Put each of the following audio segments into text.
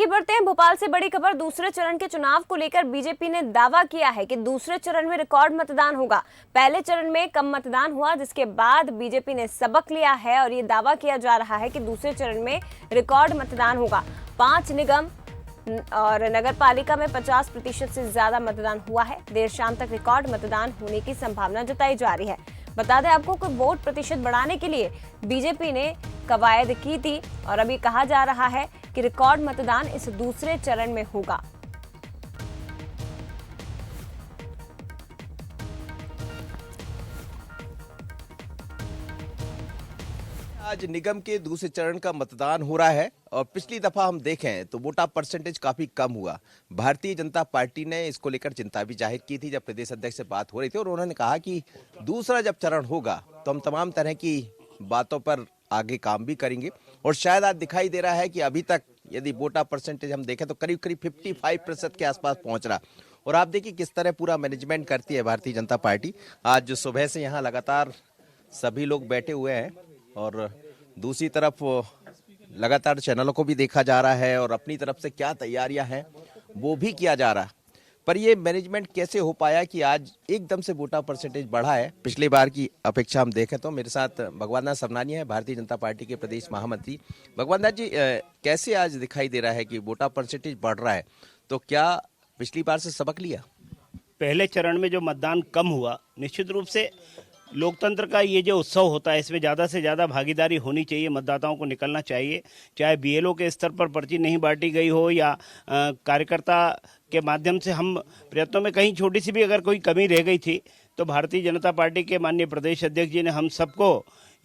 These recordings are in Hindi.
आगे बढ़ते हैं, भोपाल से बड़ी खबर। दूसरे चरण के चुनाव को लेकर बीजेपी ने दावा किया है कि दूसरे चरण में रिकॉर्ड मतदान होगा। पहले चरण में कम मतदान हुआ, जिसके बाद बीजेपी ने सबक लिया है और ये दावा किया जा रहा है कि दूसरे चरण में रिकॉर्ड मतदान होगा। 5 निगम और नगर पालिका में 50% से ज्यादा मतदान हुआ है। देर शाम तक रिकॉर्ड मतदान होने की संभावना जताई जा रही है। बता दें आपको कि वोट प्रतिशत बढ़ाने के लिए बीजेपी ने कवायद की थी और अभी कहा जा रहा है कि रिकॉर्ड मतदान इस दूसरे चरण में होगा। आज निगम के दूसरे चरण का मतदान हो रहा है और पिछली दफा हम देखें तो वोटा परसेंटेज काफी कम हुआ। भारतीय जनता पार्टी ने इसको लेकर चिंता भी जाहिर की थी जब प्रदेश अध्यक्ष से बात हो रही थी और उन्होंने कहा कि दूसरा जब चरण होगा तो हम तमाम तरह की बातों पर आगे काम भी करेंगे। और शायद आज दिखाई दे रहा है कि अभी तक यदि वोटा परसेंटेज हम देखें तो करीब करीब 55% के आसपास पहुंच रहा। और आप देखिए किस तरह पूरा मैनेजमेंट करती है भारतीय जनता पार्टी। आज जो सुबह से यहाँ लगातार सभी लोग बैठे हुए हैं और दूसरी तरफ लगातार चैनलों को भी देखा जा रहा है और अपनी तरफ से क्या तैयारियां हैं वो भी किया जा रहा है। पर ये मैनेजमेंट कैसे हो पाया कि आज एकदम से वोटा परसेंटेज बढ़ा है पिछली बार की अपेक्षा हम देखें तो। मेरे साथ भगवान नाथ सरनानी है, भारतीय जनता पार्टी के प्रदेश महामंत्री। भगवान नाथ जी, कैसे आज दिखाई दे रहा है कि वोटा परसेंटेज बढ़ रहा है, तो क्या पिछली बार से सबक लिया? पहले चरण में जो मतदान कम हुआ, निश्चित रूप से लोकतंत्र का ये जो उत्सव होता है इसमें ज़्यादा से ज़्यादा भागीदारी होनी चाहिए, मतदाताओं को निकलना चाहिए। चाहे बीएलओ के स्तर पर पर्ची नहीं बांटी गई हो या कार्यकर्ता के माध्यम से हम प्रयत्नों में कहीं छोटी सी भी अगर कोई कमी रह गई थी तो भारतीय जनता पार्टी के माननीय प्रदेश अध्यक्ष जी ने हम सबको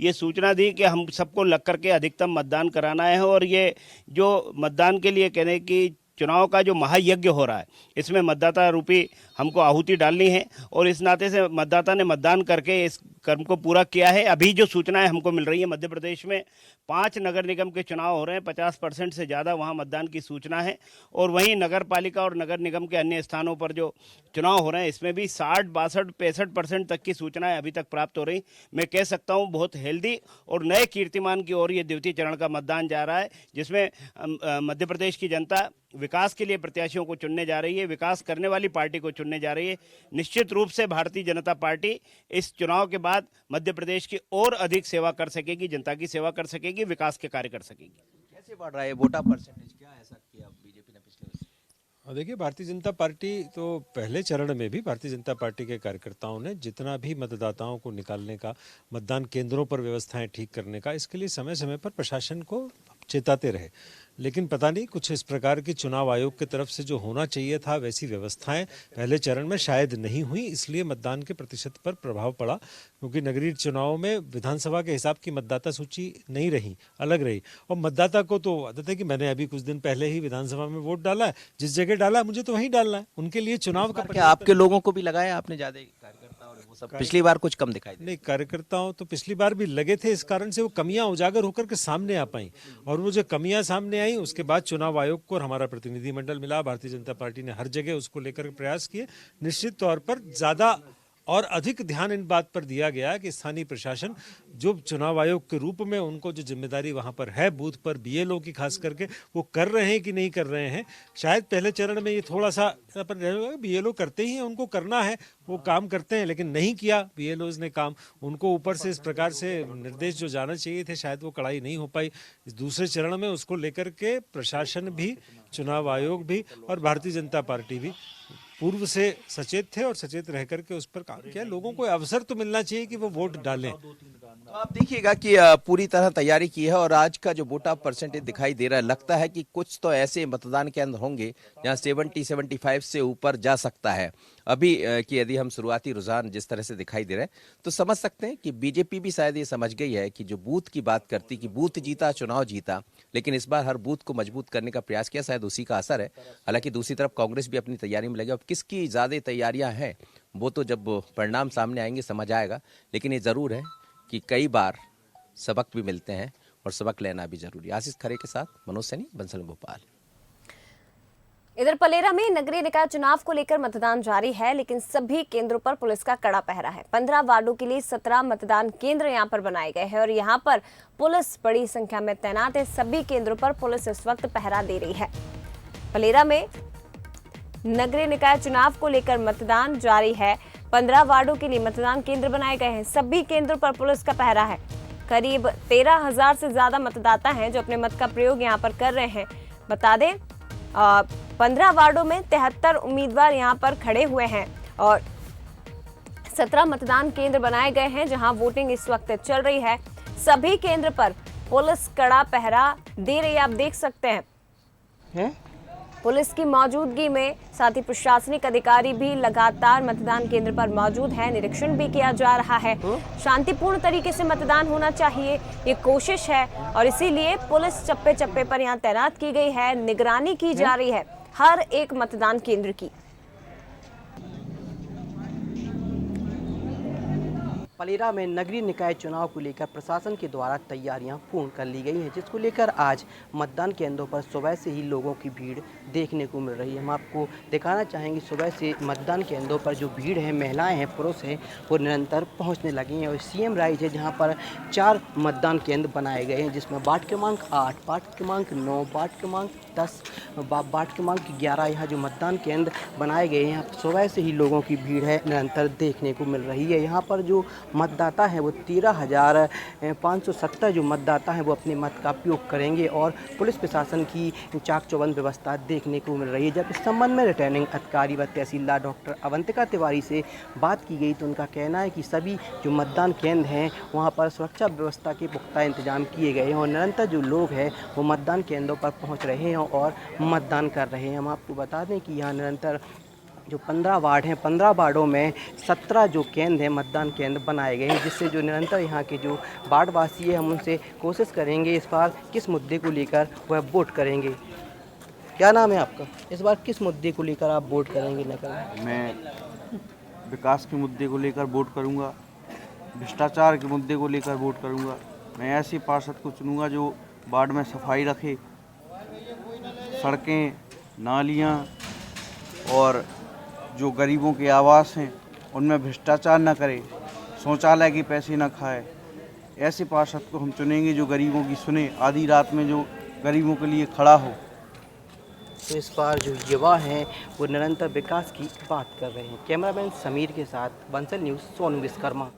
ये सूचना दी कि हम सबको लग करके अधिकतम मतदान कराना है। और ये जो मतदान के लिए कहने की चुनाव का जो महायज्ञ हो रहा है इसमें मतदाता रूपी हमको आहुति डालनी है और इस नाते से मतदाता ने मतदान करके इस कर्म को पूरा किया है। अभी जो सूचनाएं हमको मिल रही है, मध्य प्रदेश में 5 नगर निगम के चुनाव हो रहे हैं, 50% से ज़्यादा वहां मतदान की सूचना है। और वहीं नगर पालिका और नगर निगम के अन्य स्थानों पर जो चुनाव हो रहे हैं इसमें भी 60, 62, 65% तक की सूचनाएं अभी तक प्राप्त हो रही। मैं कह सकता हूँ बहुत हेल्दी और नए कीर्तिमान की ओर ये द्वितीय चरण का मतदान जा रहा है, जिसमें मध्य प्रदेश की जनता विकास के लिए प्रत्याशियों को चुनने जा रही है, विकास करने वाली पार्टी को चुनने जा रही है। निश्चित रूप से भारतीय जनता पार्टी इस चुनाव के बाद मध्य प्रदेश की और अधिक सेवा कर सकेगी, जनता की सेवा कर सकेगी, विकास के कार्य कर सकेगी। कैसे बढ़ रहा है वोटा परसेंटेज, क्या ऐसा किया बीजेपी ने पिछले वर्ष? देखिए, भारतीय जनता पार्टी तो पहले चरण में भी भारतीय जनता पार्टी के कार्यकर्ताओं ने जितना भी मतदाताओं को निकालने का, मतदान केंद्रों पर व्यवस्थाएं ठीक करने का, इसके लिए समय समय पर प्रशासन को चेताते रहे। लेकिन पता नहीं कुछ इस प्रकार की चुनाव आयोग की तरफ से जो होना चाहिए था वैसी व्यवस्थाएं पहले चरण में शायद नहीं हुई, इसलिए मतदान के प्रतिशत पर प्रभाव पड़ा। क्योंकि नगरीय चुनाव में विधानसभा के हिसाब की मतदाता सूची नहीं रही, अलग रही। और मतदाता को तो आदत है कि मैंने अभी कुछ दिन पहले ही विधानसभा में वोट डाला है, जिस जगह डाला मुझे तो वहीं डालना है। उनके लिए चुनाव का क्या आपके लोगों को भी लगाया आपने ज्यादा कार्यकर्ता और वो सब? पिछली बार कुछ कम दिखाई नहीं, कार्यकर्ताओं तो पिछली बार भी लगे थे, इस कारण से वो कमियां उजागर होकर के सामने आ पाई। और वो जो कमियां सामने आई उसके बाद चुनाव आयोग को और हमारा प्रतिनिधिमंडल मिला, भारतीय जनता पार्टी ने हर जगह उसको लेकर प्रयास किए। निश्चित तौर पर ज्यादा और अधिक ध्यान इन बात पर दिया गया कि स्थानीय प्रशासन जो चुनाव आयोग के रूप में उनको जो जिम्मेदारी वहां पर है बूथ पर बीएलओ की खास करके, वो कर रहे हैं कि नहीं कर रहे हैं। शायद पहले चरण में ये थोड़ा सा बीएलओ करते ही हैं, उनको करना है, वो काम करते हैं, लेकिन नहीं किया बीएलओज ने काम। उनको ऊपर से इस प्रकार से निर्देश जो जाना चाहिए थे शायद वो कड़ाई नहीं हो पाई। इस दूसरे चरण में उसको लेकर के प्रशासन भी, चुनाव आयोग भी और भारतीय जनता पार्टी भी पूर्व से सचेत थे और सचेत रह करके उस पर काम किया। लोगों को अवसर तो मिलना चाहिए कि वो वोट डालें। तो आप देखिएगा कि पूरी तरह तैयारी की है और आज का जो वोटा परसेंटेज दिखाई दे रहा है, लगता है कि कुछ तो ऐसे मतदान केंद्र होंगे जहां 70-75 से ऊपर जा सकता है। अभी कि यदि हम शुरुआती रुझान जिस तरह से दिखाई दे रहे हैं तो समझ सकते हैं कि बीजेपी भी शायद ये समझ गई है कि जो बूथ की बात करती कि बूथ जीता चुनाव जीता, लेकिन इस बार हर बूथ को मजबूत करने का प्रयास किया, शायद उसी का असर है। हालांकि दूसरी तरफ कांग्रेस भी अपनी तैयारी में लगी। अब किसकी ज्यादा तैयारियां हैं वो तो जब परिणाम सामने आएंगे समझ आएगा। लेकिन ये जरूर है कि कई बार सबक भी मिलते हैं और सबक लेना भी जरूरी है। आशीष खरे के साथ मनोज सैनी, बंसल भोपाल। इधर पलेरा में नगरीय निकाय चुनाव को लेकर मतदान जारी है, लेकिन सभी केंद्रों पर पुलिस का कड़ा पहरा है। 15 वार्डों के लिए 17 मतदान केंद्र यहां पर बनाए गए हैं और यहां पर पुलिस बड़ी संख्या में तैनात है। सभी केंद्रों पर पुलिस इस वक्त पहरा दे रही है। पलेरा में नगरीय निकाय चुनाव को लेकर मतदान जारी है। 15 वार्डों के लिए मतदान केंद्र बनाए गए हैं। सभी केंद्रों पर पुलिस का पहरा है। करीब 13,000 से ज्यादा मतदाता हैं जो अपने मत का प्रयोग यहां पर कर रहे हैं। बता दें 15 वार्डों में 73 उम्मीदवार यहां पर खड़े हुए हैं और 17 मतदान केंद्र बनाए गए हैं जहां वोटिंग इस वक्त चल रही है। सभी केंद्र पर पुलिस कड़ा पहरा दे रही है, आप देख सकते हैं। पुलिस की मौजूदगी में साथ ही प्रशासनिक अधिकारी भी लगातार मतदान केंद्र पर मौजूद है। निरीक्षण भी किया जा रहा है। शांतिपूर्ण तरीके से मतदान होना चाहिए, ये कोशिश है और इसीलिए पुलिस चप्पे चप्पे पर यहाँ तैनात की गई है। निगरानी की जा रही है हर एक मतदान केंद्र की। पलेरा में नगरीय निकाय चुनाव को लेकर प्रशासन के द्वारा तैयारियां पूर्ण कर ली गई हैं, जिसको लेकर आज मतदान केंद्रों पर सुबह से ही लोगों की भीड़ देखने को मिल रही है। हम आपको दिखाना चाहेंगे सुबह से मतदान केंद्रों पर जो भीड़ है, महिलाएं हैं, पुरुष हैं, वो निरंतर पहुंचने लगे हैं। और सीएम राइज है जहां पर 4 मतदान केंद्र बनाए गए हैं, जिसमें वार्ड क्रमांक 8, वार्ड क्रमांक 9, वार्ड क्रमांक 10, वार्ड क्रमांक 11 यहाँ जो मतदान केंद्र बनाए गए हैं। सुबह से ही लोगों की भीड़ है निरंतर देखने को मिल रही है। यहाँ पर जो मतदाता हैं वो 13,570 जो मतदाता हैं वो अपने मत का उपयोग करेंगे और पुलिस प्रशासन की चाक चौबंद व्यवस्था देखने को मिल रही है। जब इस संबंध में रिटर्निंग अधिकारी व तहसीलदार डॉक्टर अवंतिका तिवारी से बात की गई तो उनका कहना है कि सभी जो मतदान केंद्र हैं वहाँ पर सुरक्षा व्यवस्था के पुख्ता इंतजाम किए गए हैं और निरंतर जो लोग हैं वो मतदान केंद्रों पर पहुँच रहे हैं और मतदान कर रहे हैं। हम आपको बता दें कि यहाँ निरंतर जो 15 वार्ड हैं, 15 वार्डों में 17 जो केंद्र हैं, मतदान केंद्र बनाए गए हैं, जिससे जो निरंतर यहाँ के जो वार्डवासी है हम उनसे कोशिश करेंगे इस बार किस मुद्दे को लेकर वह वोट करेंगे। क्या नाम है आपका? इस बार किस मुद्दे को लेकर आप वोट करेंगे? नगर मैं विकास के मुद्दे को लेकर वोट करूंगा, भ्रष्टाचार के मुद्दे को लेकर वोट करूंगा। मैं ऐसे पार्षद को चुनूंगा जो वार्ड में सफाई रखे, सड़कें, नालियां और जो गरीबों के आवास हैं उनमें भ्रष्टाचार न करे, शौचालय के पैसे न खाए। ऐसे पार्षद को हम चुनेंगे जो गरीबों की सुने, आधी रात में जो गरीबों के लिए खड़ा हो। तो इस बार जो युवा हैं वो निरंतर विकास की बात कर रहे हैं। कैमरामैन समीर के साथ बंसल न्यूज़, सोनू विश्वकर्मा।